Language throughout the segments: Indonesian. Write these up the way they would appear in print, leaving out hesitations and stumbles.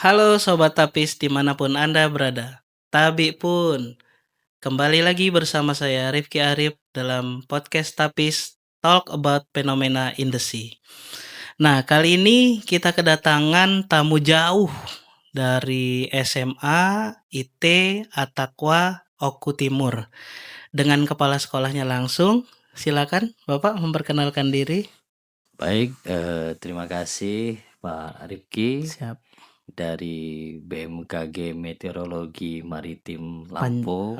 Halo Sobat Tapis dimanapun Anda berada. Tabi pun, kembali lagi bersama saya Rifki Arif dalam podcast Tapis Talk About Phenomena in the Sea. Nah, kali ini kita kedatangan tamu jauh dari SMA, IT, Atakwa, Oku Timur. Dengan kepala sekolahnya langsung, silakan Bapak memperkenalkan diri. Baik, terima kasih Pak Rifki Siap. dari BMKG Meteorologi Maritim Pan- Lampung.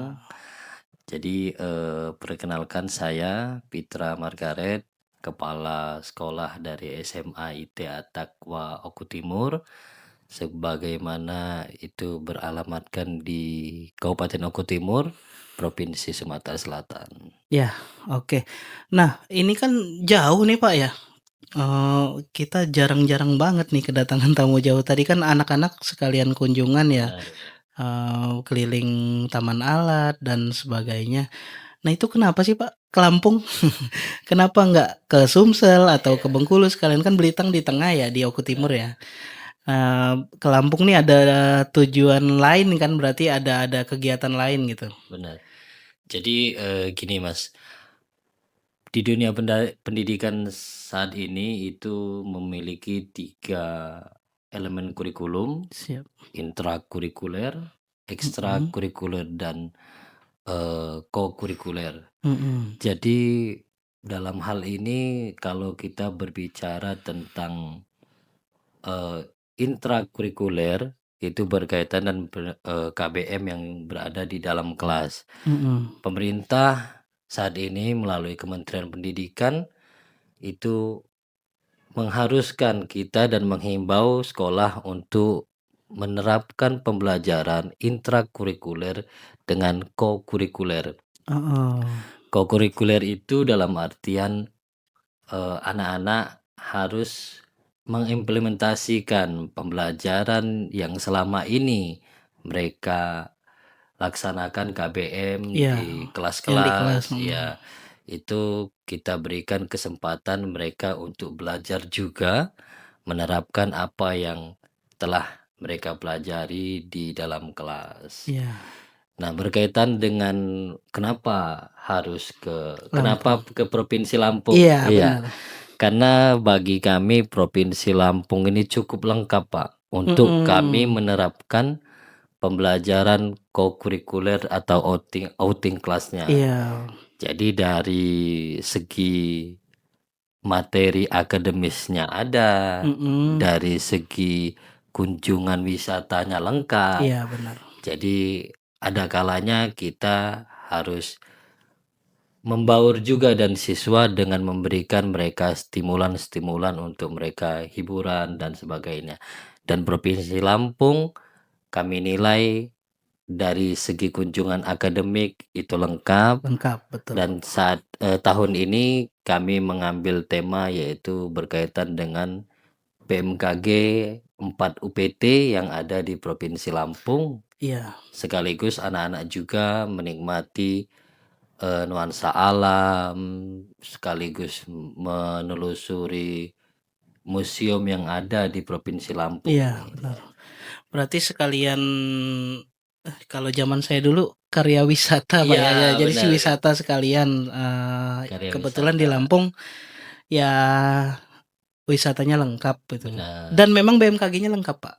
Jadi, perkenalkan saya Pitra Margaret, Kepala Sekolah dari SMA IT Atakwa Oku Timur, sebagaimana itu beralamatkan di Kabupaten Oku Timur, Provinsi Sumatera Selatan. Ya, oke. Nah, ini kan jauh nih Pak ya. Kita jarang-jarang banget nih kedatangan tamu jauh. Tadi kan anak-anak sekalian kunjungan ya, Benar. keliling taman alat dan sebagainya. Nah, itu kenapa sih Pak ke Lampung? Kenapa nggak ke Sumsel atau ke Bengkulu sekalian? Kan Belitung di tengah ya, di Oku Timur ya. Ke Lampung nih ada tujuan lain kan, berarti ada kegiatan lain gitu. Benar. Jadi gini Mas, di dunia pendidikan saat ini itu memiliki 3 elemen kurikulum, Siap. intrakurikuler, Mhm. ekstrakurikuler, dan kokurikuler. Mhm. Jadi dalam hal ini kalau kita berbicara tentang intrakurikuler itu berkaitan dan KBM yang berada di dalam kelas. Mhm. Pemerintah saat ini melalui Kementerian Pendidikan itu mengharuskan kita dan menghimbau sekolah untuk menerapkan pembelajaran intrakurikuler dengan kokurikuler. Heeh. Kokurikuler itu dalam artian anak-anak harus mengimplementasikan pembelajaran yang selama ini mereka laksanakan KBM Iya, di yang di kelas. kelas-kelas, ya itu kita berikan kesempatan mereka untuk belajar juga menerapkan apa yang telah mereka pelajari di dalam kelas. Iya, Nah, berkaitan dengan Lampung. kenapa ke Provinsi Lampung? Iya, Iya, benar. karena bagi kami Provinsi Lampung ini cukup lengkap, Pak, untuk kami Mhm. menerapkan pembelajaran kokurikuler atau outing kelasnya. Iya. Jadi dari segi materi akademisnya ada, Mhm. dari segi kunjungan wisatanya lengkap. Iya, benar. Jadi ada kalanya kita harus membaur juga dan siswa dengan memberikan mereka stimulan-stimulan untuk mereka hiburan dan sebagainya. Dan Provinsi Lampung kami nilai dari segi kunjungan akademik itu lengkap, Lengkap, betul. dan saat tahun ini kami mengambil tema yaitu berkaitan dengan BMKG 4 UPT yang ada di Provinsi Lampung, Iya. sekaligus anak-anak juga menikmati nuansa alam, sekaligus menelusuri museum yang ada di Provinsi Lampung Iya, ini. benar. Berarti sekalian kalau zaman saya dulu karya wisata, Pak, Iya, ya. Jadi si benar. wisata sekalian, Karya kebetulan di wisata. Lampung ya wisatanya lengkap gitu. Benar. Dan memang BMKG-nya lengkap, Pak.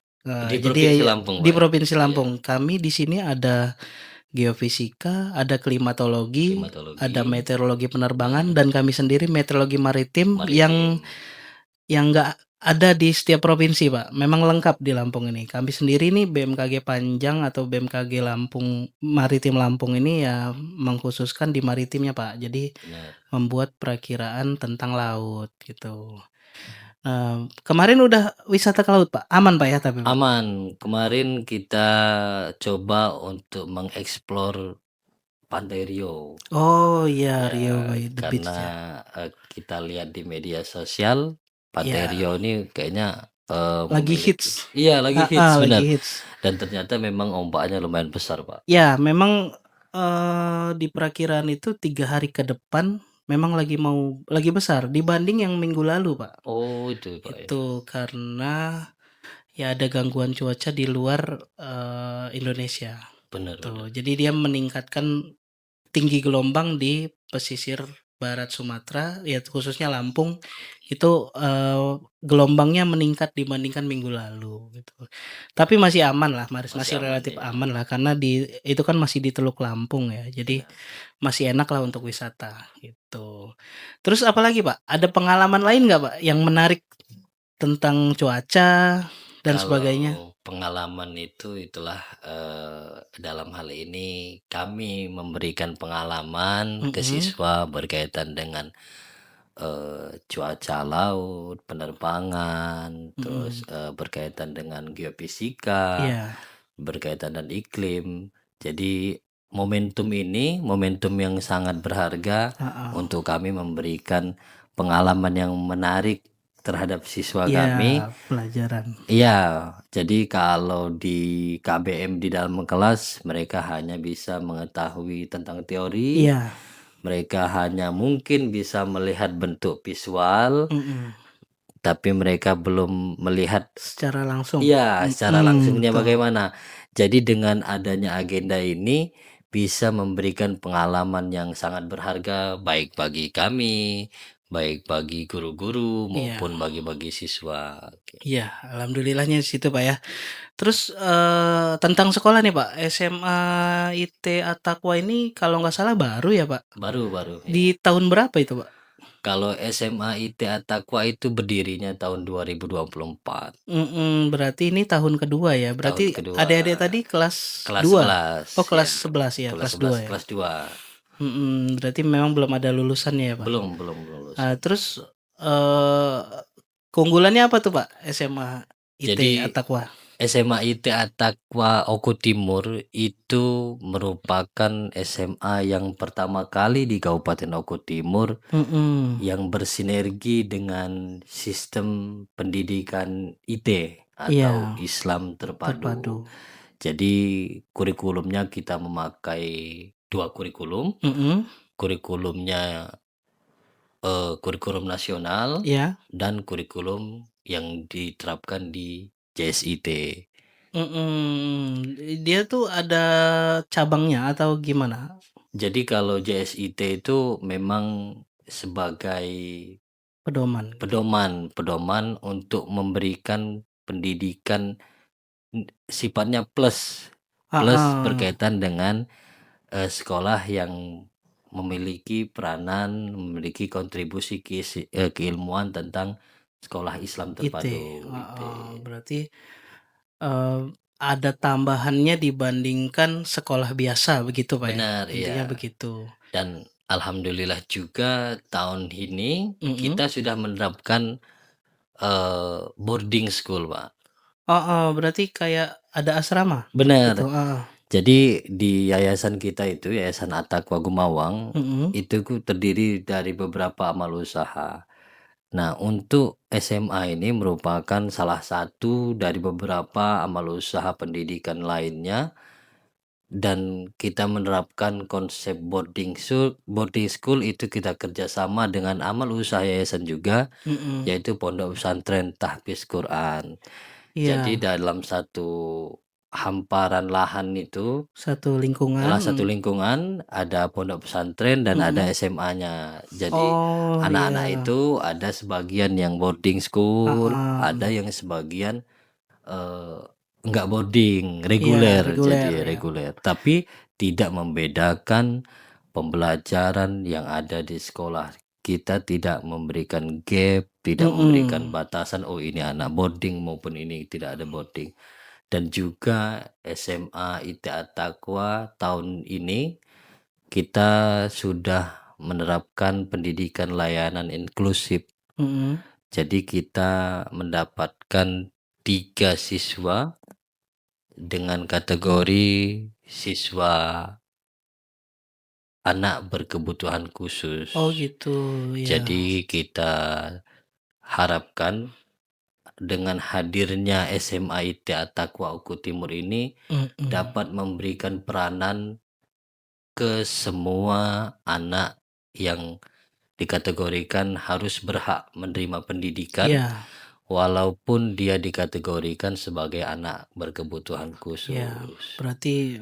Di Jadi Provinsi Lampung, di Pak, ya? Provinsi Iya, Lampung. Kami di sini ada geofisika, ada klimatologi, ada klimatologi. meteorologi penerbangan, Nah, dan kami sendiri meteorologi maritim yang maritim. nggak ada di setiap provinsi, Pak. Memang lengkap di Lampung ini. Kami sendiri nih BMKG Panjang atau BMKG Lampung Maritim Lampung ini ya mengkhususkan di maritimnya, Pak. Jadi Benar. membuat perakiraan tentang laut gitu. Kemarin udah wisata ke laut, Pak? Aman, Pak, ya tapi, Pak? Aman. Kemarin kita coba untuk mengeksplor Pantai Rio. Oh iya, Rio Ya, by the Beach karena ya. kita lihat di media sosial Pantai Iya, Rio ini kayaknya lagi memiliki, hits. iya, lagi hits, Lagi benar. hits. Dan ternyata memang ombaknya lumayan besar, Pak. Ya, memang di perakiraan itu 3 hari ke depan memang lagi besar dibanding yang minggu lalu, Pak. Oh, itu, Pak, ya. Itu karena ya ada gangguan cuaca di luar, Indonesia, Benar tuh. benar. Jadi dia meningkatkan tinggi gelombang di pesisir barat Sumatera, ya khususnya Lampung, itu, gelombangnya meningkat dibandingkan minggu lalu, gitu. Tapi masih aman lah, Masih masih aman relatif ya, aman lah, karena itu kan masih di Teluk Lampung ya, jadi benar. masih enak lah untuk wisata, gitu. Terus apalagi Pak, ada pengalaman lain nggak Pak, yang menarik tentang cuaca dan sebagainya? Kalau pengalaman itu itulah, dalam hal ini kami memberikan pengalaman ke Mhm, siswa berkaitan dengan, cuaca laut, penerbangan, terus, mhm, berkaitan dengan geofisika, iya, berkaitan dengan iklim. Jadi momentum yang sangat berharga heeh, untuk kami memberikan pengalaman yang menarik terhadap siswa iya, kami. pelajaran, Iya, jadi kalau di KBM di dalam kelas mereka hanya bisa mengetahui tentang teori, iya, mereka hanya mungkin bisa melihat bentuk visual, mhm, tapi mereka belum melihat secara langsung, iya, secara langsungnya betul, bagaimana. Jadi dengan adanya agenda ini bisa memberikan pengalaman yang sangat berharga baik bagi kami, baik bagi guru-guru iya, maupun bagi siswa. Oke. iya, alhamdulillahnya di situ Pak ya. Terus, tentang sekolah nih Pak, SMA IT Attaqwa ini kalau nggak salah baru ya Pak? Baru baru, ya. Di tahun berapa itu Pak? Kalau SMA IT Attaqwa itu berdirinya tahun 2024, Berarti ini tahun kedua ya? tahun Berarti kedua, adik-adik tadi kelas kelas 2? 11 Oh kelas ya, 11 ya, kelas kelas 2 11 ya? kelas 2. Berarti memang belum ada lulusannya ya Pak? Belum lulus. Terus, eee, keunggulannya apa tuh Pak, SMA IT Jadi Attaqwa? SMA IT Attaqwa Oku Timur itu merupakan SMA yang pertama kali di Kabupaten Oku Timur Mhm, yang bersinergi dengan sistem pendidikan IT atau iya, Islam terpadu. terpadu. Jadi kurikulumnya kita memakai 2 kurikulum, Mhm, kurikulumnya, kurikulum nasional iya, dan kurikulum yang diterapkan di JSIT. dia tuh ada cabangnya atau gimana? Jadi kalau JSIT itu memang sebagai Pedoman gitu? pedoman untuk memberikan pendidikan sifatnya plus, plus Heeh, berkaitan dengan sekolah yang memiliki peranan, memiliki kontribusi keilmuan tentang sekolah Islam IT, terpadu, IT. heeh, berarti, eee, ada tambahannya dibandingkan sekolah biasa begitu, Pak, ya? Benar, Intinya iya. begitu. Dan alhamdulillah juga tahun ini Mhm, kita sudah menerapkan, boarding school, Pak. heeh, berarti kayak ada asrama gitu? Benar. Heeh, Jadi di yayasan kita itu, Yayasan Attaqwa Gumawang, mhm, itu terdiri dari beberapa amal usaha. Nah, untuk SMA ini merupakan salah satu dari beberapa amal usaha pendidikan lainnya dan kita menerapkan konsep boarding school itu kita kerjasama dengan amal usaha yayasan juga, mhm, yaitu Pondok Pesantren Tahfiz Quran. Jadi iya, dalam satu hamparan lahan itu, satu lingkungan, dalam satu lingkungan ada pondok pesantren dan ada mhm. SMA-nya. Jadi Oh, anak-anak iya, itu ada sebagian yang boarding school, ada heeh, yang sebagian, eee, enggak boarding, iya, reguler, reguler jadi ya, reguler. Tapi tidak membedakan pembelajaran yang ada di sekolah. Kita tidak memberikan gap, tidak memberikan mhm, batasan, "Oh ini anak boarding," maupun ini tidak ada boarding. Dan juga SMA IT Attaqwa tahun ini kita sudah menerapkan pendidikan layanan inklusif. mhm, Jadi kita mendapatkan 3 siswa dengan kategori siswa anak berkebutuhan khusus. oh gitu, iya, Jadi kita harapkan dengan hadirnya SMA IT Attaqwa Oku Timur ini mhm, dapat memberikan peranan ke semua anak yang dikategorikan harus berhak menerima pendidikan iya, walaupun dia dikategorikan sebagai anak berkebutuhan Ya, khusus. berarti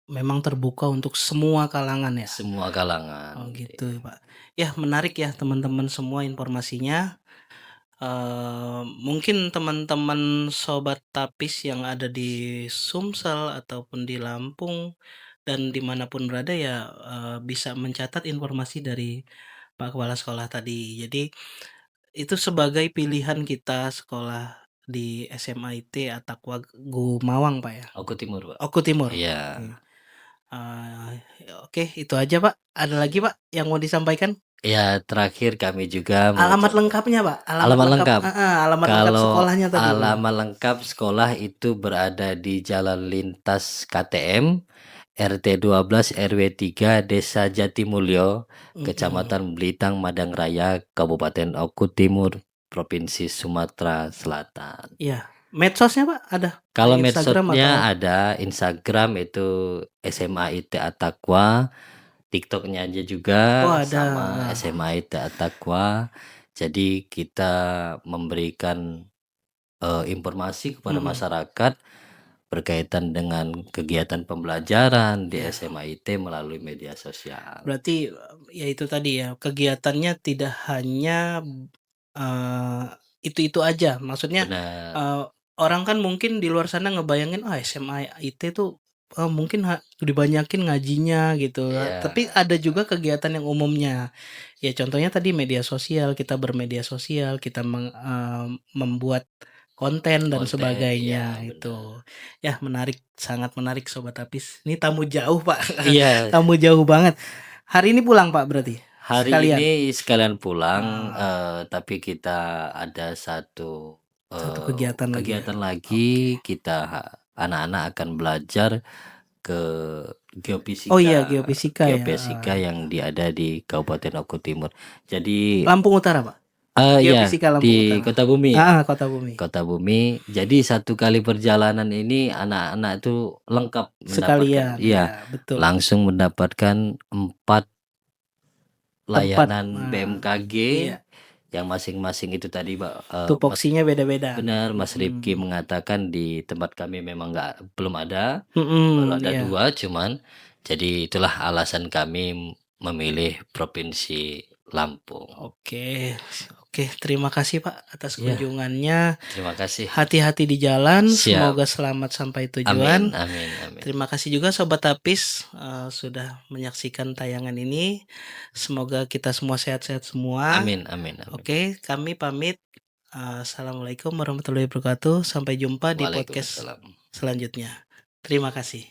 memang terbuka untuk semua kalangan ya? Semua kalangan. Oh gitu, Pak. Ya menarik ya teman-teman semua informasinya. Mungkin teman-teman sobat Tapis yang ada di Sumsel ataupun di Lampung dan dimanapun berada ya, bisa mencatat informasi dari Pak Kepala Sekolah tadi. Jadi itu sebagai pilihan kita sekolah di SMA IT Ataqwa Gumawang, Pak ya? Oku Timur, Pak. Oku Timur, Iya. oke. Oke itu aja, Pak. Ada lagi, Pak, yang mau disampaikan? Ya, terakhir kami juga Alamat lengkapnya, Pak? alamat lengkap. Alamat lengkap Kalau sekolahnya tadi. alamat lengkap sekolah itu berada di Jalan Lintas KTM, RT 12 RW 3 Desa Jatimulyo, Kecamatan Belitang, Madang Raya, Kabupaten Oku Timur, Provinsi Sumatera Selatan. Iya. Medsosnya, Pak, ada? Kalau Instagram medsosnya atau? ada Instagram itu SMA IT Ataqwa, TikToknya aja juga Oh, ada. sama SMA IT Ataqwa. Jadi kita memberikan informasi kepada masyarakat berkaitan dengan kegiatan pembelajaran di Iya. SMA IT melalui media sosial. Berarti ya itu tadi ya, kegiatannya tidak hanya eee, itu-itu aja. Maksudnya Benar. orang kan mungkin di luar sana ngebayangin, SMA IT tuh mungkin dibanyakin ngajinya gitu, Iya. tapi ada juga kegiatan yang umumnya. Ya contohnya tadi media sosial, kita bermedia sosial, kita membuat konten dan Konten, sebagainya iya itu. benar. Ya menarik, sangat menarik Sobat Tapis. Ini tamu jauh, Pak. Iya. Tamu jauh banget. Hari ini pulang, Pak, berarti? Hari Sekalian? ini sekalian pulang, Ah. tapi kita ada satu Satu kegiatan lagi ya? kegiatan Oke. lagi, anak-anak akan belajar ke Oh iya, geofisika geofisika ya? yang ada di Kabupaten Oku Timur. Jadi Lampung Utara, Pak? ya Geofisika Lampung di Utara? Kota Bumi. Kota Bumi. Kota Bumi. Jadi satu kali perjalanan ini anak-anak itu lengkap mendapatkan, Sekalian, ya betul. langsung mendapatkan 4 layanan Nah, BMKG iya. yang masing-masing itu tadi, Mas, Tupoksinya beda-beda. benar, Mas Rifki mengatakan di tempat kami memang belum ada, baru ada Iya. 2 cuman. Jadi itulah alasan kami memilih Provinsi Lampung. Oke, terima kasih, Pak, atas Iya. kunjungannya. Terima kasih. Hati-hati di jalan, Siap. semoga selamat sampai tujuan. Amin. Terima kasih juga Sobat Tapis, sudah menyaksikan tayangan ini. Semoga kita semua sehat-sehat semua. Amin. Oke, kami pamit. Assalamualaikum warahmatullahi wabarakatuh. Sampai jumpa di podcast Waalaikumsalam. selanjutnya. Terima kasih.